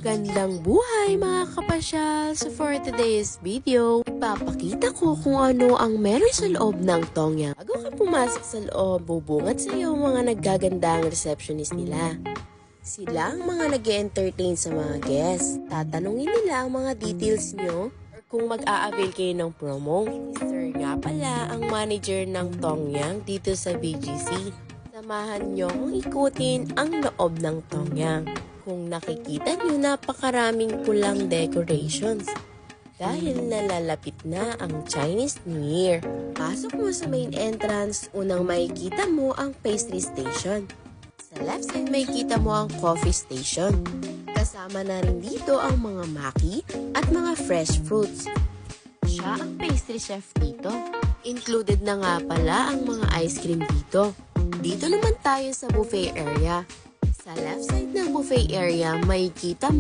Magandang buhay mga kapasyal! So for today's video, ipapakita ko kung ano ang meron sa loob ng Tongyang. Bago ka pumasok sa loob, bubungat sa iyo mga naggagandang receptionist nila. Sila ang mga nag-entertain sa mga guests. Tatanungin nila ang mga details nyo or kung mag-a-avail kayo ng promo. Sir nga pala ang manager ng Tongyang dito sa BGC. Samahan nyo kung ikutin ang loob ng Tongyang. Kung nakikita nyo, napakaraming pulang decorations. Dahil nalalapit na ang Chinese New Year. Pasok mo sa main entrance, unang makikita mo ang pastry station. Sa left side, makikita mo ang coffee station. Kasama na rin dito ang mga maki at mga fresh fruits. Siya ang pastry chef dito. Included na nga pala ang mga ice cream dito. Dito naman tayo sa buffet area. Sa left side ng buffet area, makikita mo